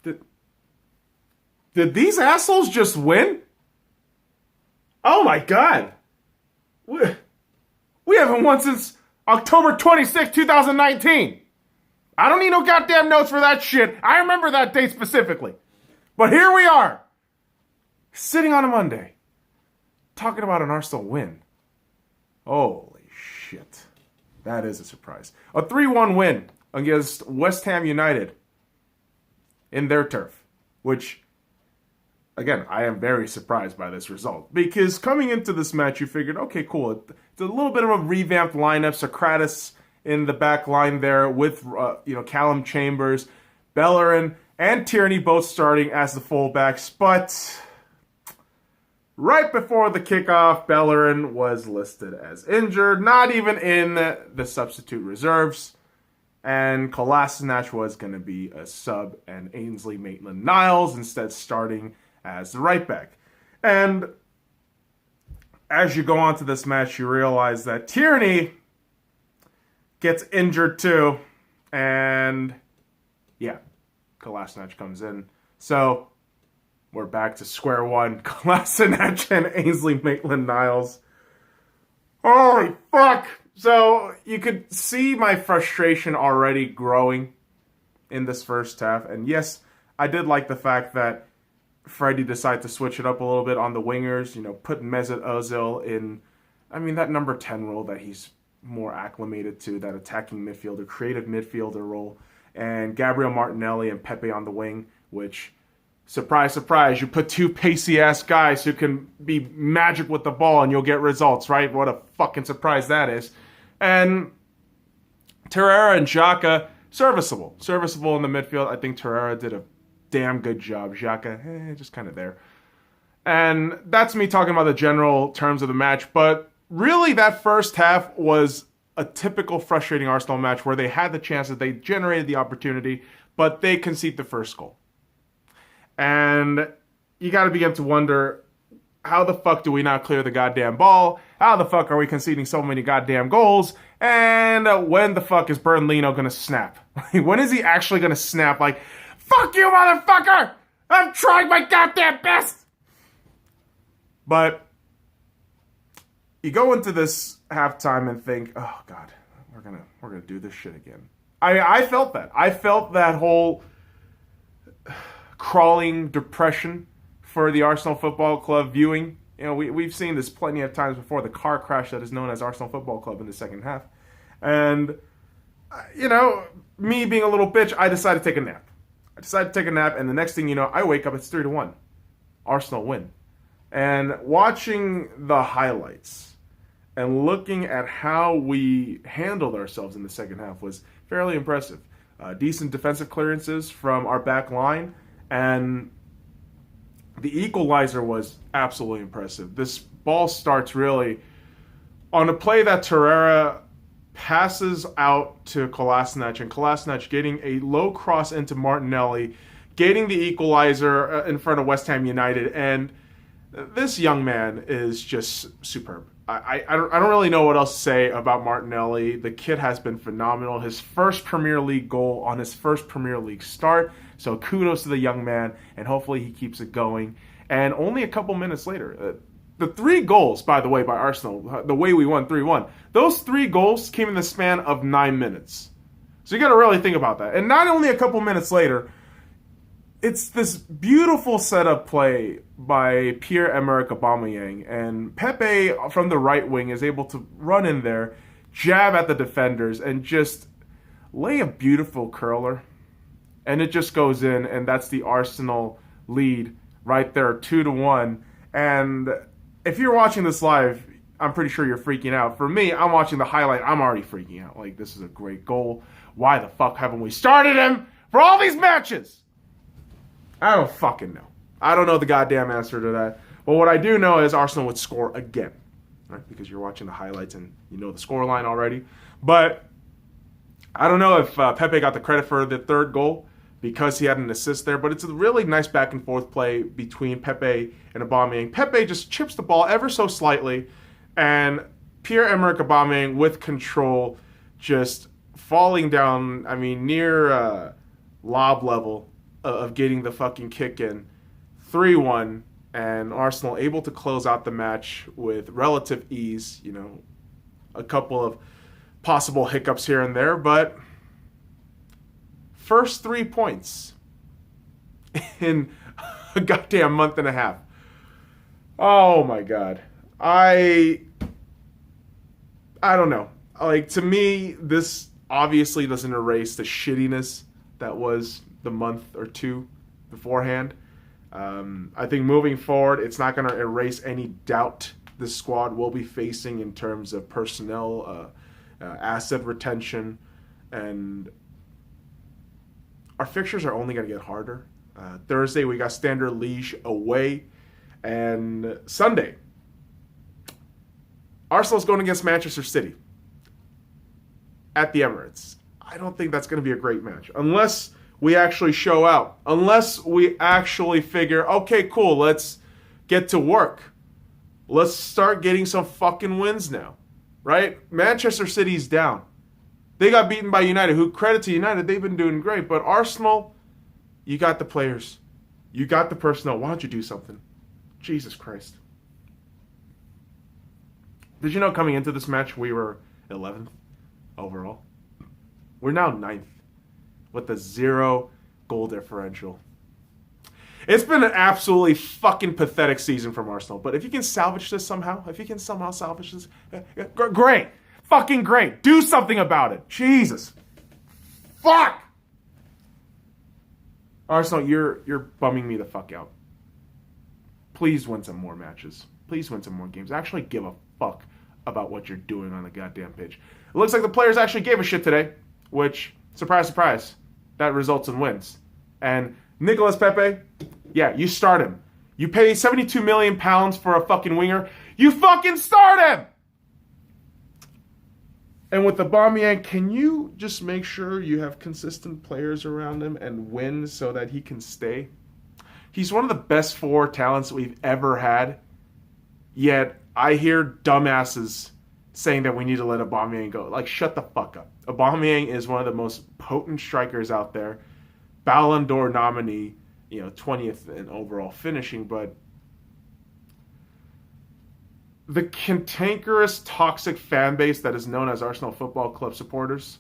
Did, did these assholes just win? Oh my god. We haven't won since October 26, 2019. I don't need no goddamn notes for that shit. I remember that date specifically. But here we are, sitting on a Monday, talking about an Arsenal win. Holy shit. That is a surprise. A 3-1 win against West Ham United in their turf, which, again, I am very surprised by this result. Because coming into this match, you figured, okay, cool. It's a little bit of a revamped lineup. Socrates in the back line there with, Callum Chambers, Bellerin, and Tierney both starting as the fullbacks. But right before the kickoff, Bellerin was listed as injured, not even in the substitute reserves. And Kolasinac was going to be a sub, and Ainsley Maitland-Niles instead starting as the right back. And as you go on to this match, you realize that Tierney gets injured too. And yeah, Kolasinac comes in. So we're back to square one. Kolasinac and Ainsley Maitland-Niles. Holy fuck! So you could see my frustration already growing in this first half. And yes, I did like the fact that Freddie decided to switch it up a little bit on the wingers, put Mesut Ozil in, that number 10 role that he's more acclimated to, that attacking midfielder, creative midfielder role, and Gabriel Martinelli and Pepe on the wing, which, surprise, surprise, you put two pacey-ass guys who can be magic with the ball and you'll get results, right? What a fucking surprise that is. And Torreira and Xhaka, serviceable in the midfield. I think Torreira did a damn good job. Xhaka, just kind of there. And that's me talking about the general terms of the match. But really, that first half was a typical frustrating Arsenal match where they had the chances, they generated the opportunity, but they conceded the first goal. And you got to begin to wonder, how the fuck do we not clear the goddamn ball? How the fuck are we conceding so many goddamn goals? And when the fuck is Bernardino going to snap? When is he actually going to snap? Like, fuck you, motherfucker! I'm trying my goddamn best! But you go into this halftime and think, oh god, we're gonna do this shit again. I felt that. I felt that whole crawling depression for the Arsenal Football Club viewing. We've seen this plenty of times before, the car crash that is known as Arsenal Football Club in the second half. And, me being a little bitch, I decided to take a nap. And the next thing you know, I wake up, it's 3-1. Arsenal win. And watching the highlights and looking at how we handled ourselves in the second half was fairly impressive. Decent defensive clearances from our back line, and the equalizer was absolutely impressive. This ball starts really on a play that Torreira passes out to Kolasinac, and Kolasinac getting a low cross into Martinelli, getting the equalizer in front of West Ham United, and this young man is just superb. I don't really know what else to say about Martinelli. The kid has been phenomenal. His first Premier League goal on his first Premier League start. So kudos to the young man, and hopefully he keeps it going. And only a couple minutes later, the 3 goals, by the way, by Arsenal, the way we won 3-1, those 3 goals came in the span of 9 minutes. So you got to really think about that. And not only a couple minutes later, it's this beautiful setup play by Pierre-Emerick Aubameyang, and Pepe from the right wing is able to run in there, jab at the defenders, and just lay a beautiful curler. And it just goes in, and that's the Arsenal lead right there, 2-1. And if you're watching this live, I'm pretty sure you're freaking out. For me, I'm watching the highlight, I'm already freaking out. Like, this is a great goal. Why the fuck haven't we started him for all these matches? I don't fucking know. I don't know the goddamn answer to that. But what I do know is Arsenal would score again, right? Because you're watching the highlights and you know the scoreline already. But I don't know if Pepe got the credit for the third goal because he had an assist there. But it's a really nice back and forth play between Pepe and Aubameyang. Pepe just chips the ball ever so slightly, and Pierre-Emerick Aubameyang with control, just falling down, near lob level, of getting the fucking kick in. 3-1, and Arsenal able to close out the match with relative ease. You know, a couple of possible hiccups here and there, but first 3 points in a goddamn month and a half. Oh my God. I don't know. Like, to me, this obviously doesn't erase the shittiness that was the month or two beforehand. I think moving forward, it's not going to erase any doubt this squad will be facing in terms of personnel, asset retention, and our fixtures are only going to get harder. Thursday, we got Standard Liège away, and Sunday, Arsenal's going against Manchester City at the Emirates. I don't think that's going to be a great match unless we actually show out. Unless we actually figure, okay, cool, let's get to work. Let's start getting some fucking wins now, right? Manchester City's down. They got beaten by United, who, credit to United, they've been doing great. But Arsenal, you got the players. You got the personnel. Why don't you do something? Jesus Christ. Did you know coming into this match we were 11th overall? We're now 9th with a 0 goal differential. It's been an absolutely fucking pathetic season from Arsenal. But if you can salvage this somehow, if you can somehow salvage this, great. Fucking great. Do something about it. Jesus. Fuck. Arsenal, you're bumming me the fuck out. Please win some more matches. Please win some more games. Actually give a fuck about what you're doing on the goddamn pitch. It looks like the players actually gave a shit today, which, surprise, surprise, that results in wins. And Nicolas Pepe, yeah, you start him. You pay £72 million for a fucking winger. You fucking start him! And with Aubameyang, can you just make sure you have consistent players around him and win so that he can stay? He's one of the best forward talents we've ever had. Yet, I hear dumbasses saying that we need to let Aubameyang go. Like, shut the fuck up. Aubameyang is one of the most potent strikers out there. Ballon d'Or nominee, 20th in overall finishing, but the cantankerous, toxic fan base that is known as Arsenal Football Club supporters,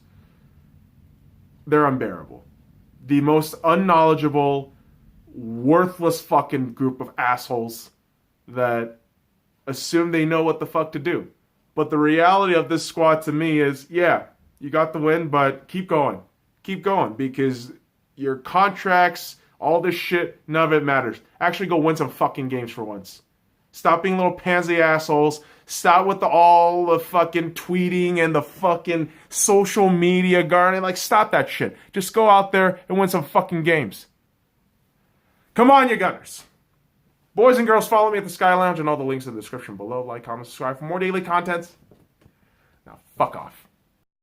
they're unbearable. The most unknowledgeable, worthless fucking group of assholes that assume they know what the fuck to do. But the reality of this squad to me is, yeah, you got the win, but keep going. Keep going, because your contracts, all this shit, none of it matters. Actually go win some fucking games for once. Stop being little pansy assholes. Stop with all the fucking tweeting and the fucking social media gardening. Like, stop that shit. Just go out there and win some fucking games. Come on, you Gunners. Boys and girls, follow me at the Sky Lounge and all the links in the description below. Like, comment, subscribe for more daily content. Now, fuck off.